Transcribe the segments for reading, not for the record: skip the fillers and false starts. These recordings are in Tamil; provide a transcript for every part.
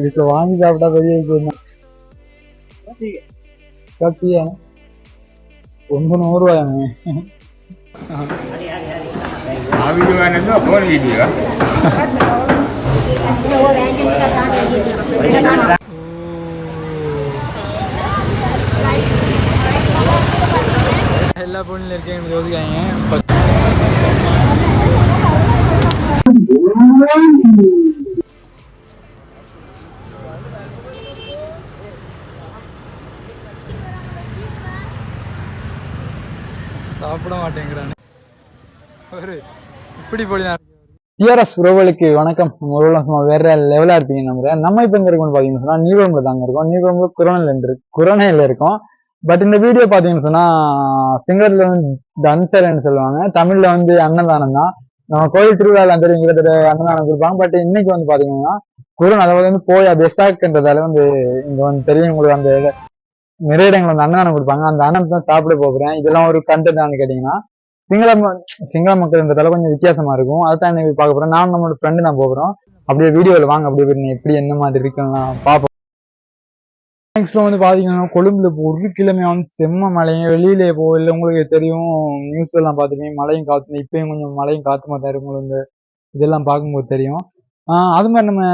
வீட்டுல வாங்கி சாப்பிட்டா பெரிய விஷயம் தான். ஒன்று 100 ரூபாயாங்க. எல்லா பொண்ணுல இருக்கேன் யோசிக்காங்க. சாப்பிட மாட்டேங்கிறானே ஒரு இப்படி போலினா. டிஆர்எஸ் உறவுகளுக்கு வணக்கம். உறவுலாம் சும்மா வேற லெவலா இருப்பீங்க நம்புறேன். நம்ம இப்ப எங்க இருக்கோம்னு பாத்தீங்கன்னு சொன்னா நீவரம்ல தாங்க இருக்கோம். நீவரம்ல குரணையில இருக்கோம். பட் இந்த வீடியோ பாத்தீங்கன்னு சொன்னா சிங்களத்துல வந்து தன்சரன்னு சொல்லுவாங்க, தமிழ்ல வந்து அன்னதானம் தான். நம்ம கோயில் திருவிழா தெரியும், கிட்டத்தட்ட அன்னதானம் கொடுப்பாங்க. பட் இன்னைக்கு வந்து பாத்தீங்கன்னா குரண், அதாவது வந்து போயா பெசாக்ன்றதால வந்து இங்க வந்து தெரியும் உங்களுக்கு, அந்த நிறைய இடங்கள் வந்து அன்னதானம் கொடுப்பாங்க. அந்த அன்னம் தான் சாப்பிட போகிறேன். இதெல்லாம் ஒரு கண்டென்ட் கேட்டீங்கன்னா சிங்கள சிங்கள மக்கள்ன்றதால கொஞ்சம் வித்தியாசமா இருக்கும். அதான் இன்னைக்கு பார்க்க போறோம். நான் நம்மளோட ஃப்ரெண்டு நான் போகிறோம். அப்படியே வீடியோவில் வாங்க அப்படியே எப்படி என்ன மாதிரி இருக்குன்னு பார்ப்போம். நெக்ஸ்ட்ல வந்து பாத்தீங்கன்னா கொழும்புல இப்போ ஒரு கிழமை வந்து செம்ம மழையும் வெளியிலே இல்லை உங்களுக்கு தெரியும், நியூஸ் எல்லாம் பார்த்துருப்பீங்க, மழையும் காத்து. இப்பயும் கொஞ்சம் மழையும் காத்து மாதிரி இருக்கும் உங்களுக்கு இதெல்லாம் பார்க்கும்போது தெரியும். அது மாதிரி நம்ம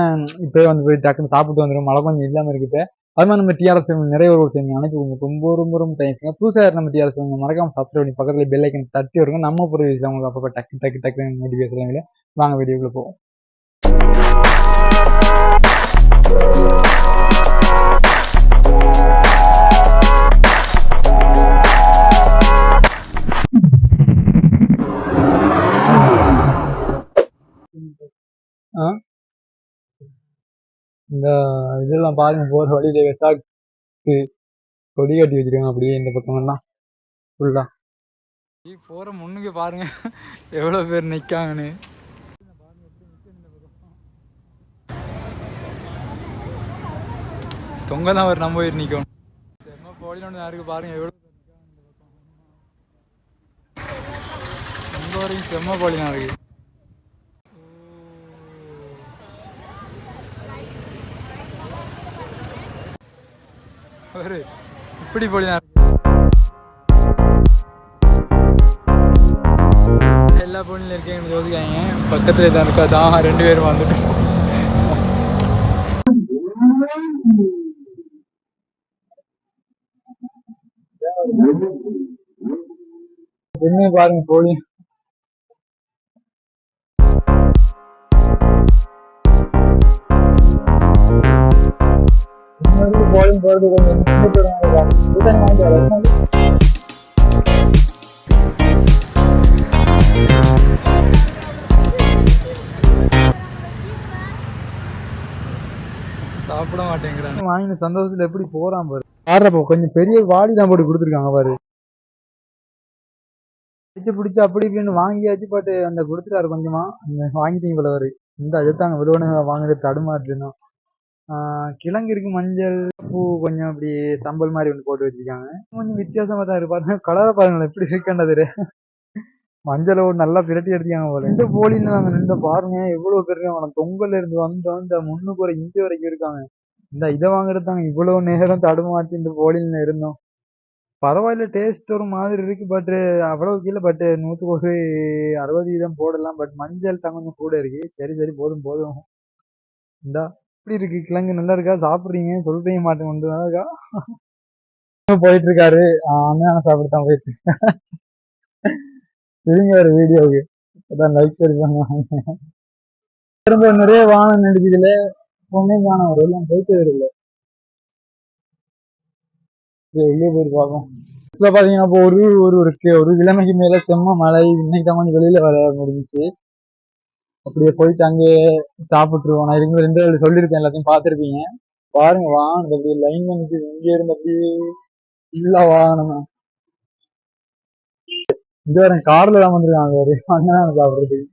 இப்போயே வந்து போய் டக்குன்னு சாப்பிட்டு வந்துடும், மழை கொஞ்சம் இல்லாமல் இருக்கு. இப்போ அது மாதிரி நம்ம டிஆர்எஸ் நிறைய ஒரு செய்யுங்க அனைத்து ரொம்ப ரொம்ப ரொம்ப தேங்க்ஸுங்க. புதுசாக நம்ம டிஆர்எஸ் மறக்காம சப்ஸ்கிரைப் பண்ணி பக்கத்தில் பெல் ஐக்கன் தட்டி வருங்க. நம்ம ஒரு விஷயம் உங்களுக்கு அப்பப்போ டக்கு டக்கு டக்கு நோட்டிஃபிகேஷன் வாங்க வீடியோக்குள்ள போவோம். இந்த இதெல்லாம் பாருங்க, போற வழியில வெசாக்கு கொடி கட்டி வச்சிருக்காங்க அப்படியே இந்த பக்கம் எல்லாம் ஃபுல்லா. போற முன்னுக்கு பாருங்க எவ்வளவு பேர் நிக்காங்கன்னு. தொங்க தான் ஒரு நம்ம உயிர் நிற்கும். செம்ம போலினோட யாருக்கு பாருங்க எவ்வளவு தொங்க வரைக்கும் செம்ம போலினா இருக்கு. ஒரு இப்படி போலினா எல்லா பொண்ணுல இருக்கேன்னு யோசிக்காங்க. பக்கத்துல தான் இருக்கா தான் 2 பேரும் வந்துட்டு என்ன பாருங்க போலி போலிங் போறது கொஞ்சம் சாப்பிட மாட்டேங்கிறாங்க. வாங்கின சந்தோஷத்துல எப்படி போறான் பாரு. ஆடுறப்போ கொஞ்சம் பெரிய வாடி தான் போட்டு கொடுத்துருக்காங்க பாரு. பிடிச்சு அப்படி இப்படின்னு வாங்கியாச்சு. பட் அந்த கொடுத்துட்டாரு கொஞ்சமா, வாங்கிட்டீங்க போல வரு. இந்த அதுதாங்க விழுவனு வாங்குறது தடுமாறுதுன்னா. கிழங்கு இருக்கு, மஞ்சள் பூ கொஞ்சம் அப்படி சம்பல் மாதிரி ஒன்று போட்டு வச்சிருக்காங்க. கொஞ்சம் வித்தியாசமா தான் இருக்கு. பாருங்க கலரை பாருங்களேன் எப்படி இருக்குன்றது. மஞ்சளை நல்லா பிரட்டி எடுத்துக்காங்க போல. இந்த போலின்னு நாங்க நின்று பாருங்க எவ்வளவு பேர் இருக்காங்க. தொங்கல்ல இருந்து வந்த முன்னுக்கு ஒரு இஞ்சி வரைக்கும் இருக்காங்க. இந்த இதை வாங்குறது தாங்க இவ்வளவு நேரம் தடுமாற்றி இந்த போலின்னு இருந்தோம். பரவாயில்ல, டேஸ்ட் ஒரு மாதிரி இருக்கு. பட் அவ்வளவு கீழே. பட் 160% போடலாம். பட் மஞ்சள் தான் கொஞ்சம் கூட இருக்கு. சரி சரி போதும் போதும். இந்தா எப்படி இருக்கு கிழங்கு, நல்லா இருக்கா? சாப்பிடுறீங்க சொல்றீங்க மாட்டேன். ஒன்று நல்லா இருக்கா? போயிட்டு இருக்காரு. அண்ணன் சாப்பிட்டுதான் போயிட்டு திரும்பி ஒரு வீடியோவுக்கு அதான் லைக் பண்ணுவாங்க. திரும்ப நிறைய வானம் நடிச்சதுல பொண்ணே காணும், ஒரு எல்லாம் போயிட்டு வரல. வெளியே போயிட்டு பார்ப்போம். இப்ப பாத்தீங்கன்னா இப்போ ஒரு கிழமைக்கு மேல செம்ம மழை. இன்னைக்கு தான் கொஞ்சம் வெளியில வர முடிஞ்சிச்சு. அப்படியே போயிட்டு அங்கேயே சாப்பிட்டுருவோம். நான் இதுக்கு 2 சொல்லியிருக்கேன், எல்லாத்தையும் பார்த்துருப்பீங்க. பாருங்க வாகனம் அப்படியே லைன் பண்ணிட்டு இங்க இருந்து அப்படியே ஃபுல்லா வாகனம். இங்க வேற கார்ல தான் வந்துருக்காங்க ஒரு அண்ணன் சாப்பிடுறதுக்கு.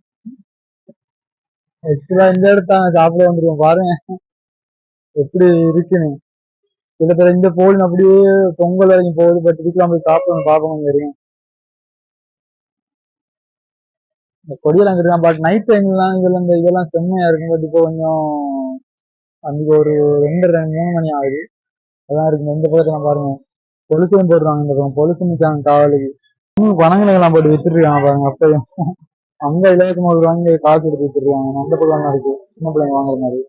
ஆக்சுவலா இந்த இடத்தாங்க சாப்பிட வந்துருவோம். பாருங்க எப்படி இருக்குன்னு. கிட்டத்தட்ட இந்த போல் அப்படியே பொங்கல் வரைக்கும் போகுது. பட் இதுக்கெல்லாம் போய் சாப்பிடணும், பார்ப்போம் தெரியும். இந்த கொடியெல்லாம் இருக்கான். பட் நைட் டைம்லாம் இதெல்லாம் செம்மையா இருக்கும். பட் இப்போ கொஞ்சம் அன்றைக்கி ஒரு 2:30 3 மணி ஆகுது. அதான் இருக்குங்க. இந்த பக்கத்தில் பாருங்க பொலிசையும் போடுறாங்க. இந்த பக்கம் பொலிசு நிற்காங்க காவலுக்கு. பணங்களுக்கெல்லாம் போட்டு வித்துருக்காங்க பாருங்க. அப்பயும் அங்க இலவசமா வாங்கி காசு எடுத்து வித்துருக்காங்க. அந்த பக்கம் இருக்கு சின்ன பிள்ளைங்க வாங்குற மாதிரி.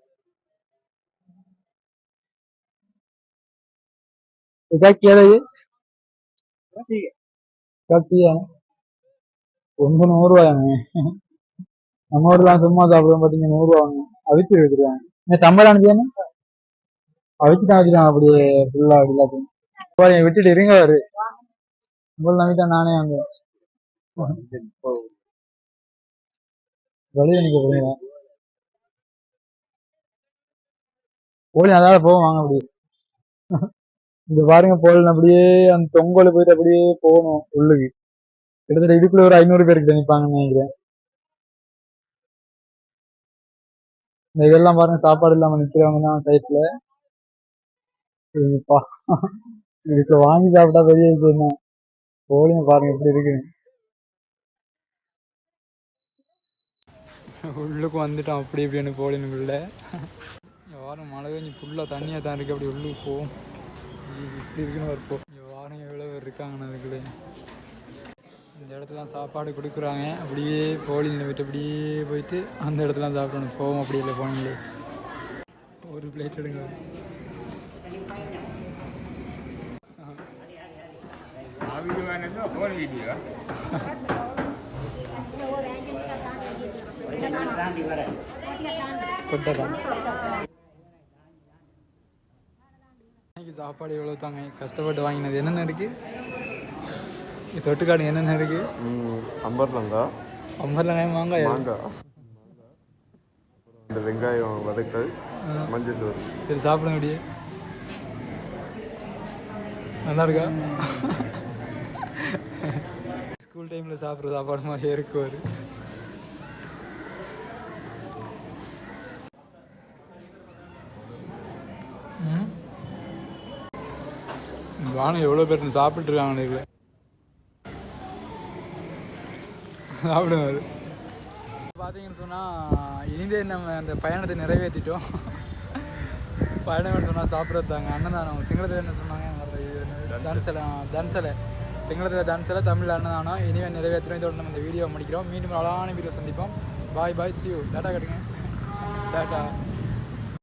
கேளு ரொம்ப 100 ரூபாயாங்க. நம்ம ஊர்லாம் சும்மா சாப்பிடுவோம் பார்த்தீங்க 100 ரூபா வாங்க அவிச்சு வச்சிருக்காங்க. இந்த டம்பர் அனுப்பியானு அவிச்சு தான் வச்சிருக்காங்க அப்படியே ஃபுல்லா எல்லாத்தையும் விட்டுட்டு இருங்க. அவரு உங்களை நம்பிட்டா நானே அங்க வெளியே நிக்க போறீங்க. போலி அதாவது போவோம் வாங்க அப்படியே. இங்க பாருங்க போலி அப்படியே அந்த தொங்கல போயிட்டு அப்படியே போகணும் உள்ளுக்கு. கிட்டத்தட்ட இதுக்குள்ள ஒரு 500 பேருக்கு நினைப்பாங்கன்னு நினைக்கிறேன். இந்த இதெல்லாம் பாருங்க சாப்பாடு இல்லாம நிக்கிறவங்க தான் சைட்ல. இதுக்கு வாங்கி சாப்பிட்டா பெரிய விஷயம் தான். போலிங்க பாருங்க எப்படி இருக்கு. உள்ளுக்கு வந்துட்டோம் அப்படி இப்படின்னு போலினுக்குள்ள. வாரம் மழை பெஞ்சு ஃபுல்லாக தண்ணியாக தான் இருக்குது. அப்படி உள்ளுக்கு போகும் இப்படி இருக்குன்னு இருப்போம். வாரம் எவ்வளோ பேர் இருக்காங்கன்னு அதுக்குள்ளே. இந்த இடத்துலாம் சாப்பாடு கொடுக்குறாங்க. அப்படியே போலியில் விட்டு அப்படியே போயிட்டு அந்த இடத்துலாம் சாப்பிடணும். போவோம் அப்படி இல்லை போனீங்களே. ஒரு பிளேட் எடுங்க. சாப்பாடு எவ்வளோ தாங்க கஷ்டப்பட்டு வாங்கினது. என்னென்ன இருக்கு தொட்டுக்காடு? என்னென்ன இருக்கு? அம்பர்லங்காய் மாங்காய் வெங்காயம் வதக்கல் மஞ்சள் தூள். சரி சாப்பிட முடியும். நல்லா இருக்கா? ஸ்கூல் டைமில் சாப்பிட்ற சாப்பாடு மாதிரியே இருக்கு. ஒரு வானம் எவ்வளோ பேர் சாப்பிட்டுருக்காங்க. இதில் சாப்பிடுவார். பார்த்தீங்கன்னு சொன்னால் இனிதே நம்ம அந்த பயணத்தை நிறைவேற்றிட்டோம். பயணம் சொன்னால் சாப்பிட்றது தாங்க. அன்னதானம் சிங்களத்தில் என்ன சொன்னாங்க? தன்சலை சிங்களத்தில் தன்சலை, தமிழில் அன்னதானம். இனிமே நிறைவேற்றுறோம். இதோட நம்ம இந்த வீடியோ முடிக்கிறோம். மீண்டும் அழகான வீடியோ சந்திப்போம். பாய் பாய், see you. டாட்டா கட்டுங்க. டாட்டா.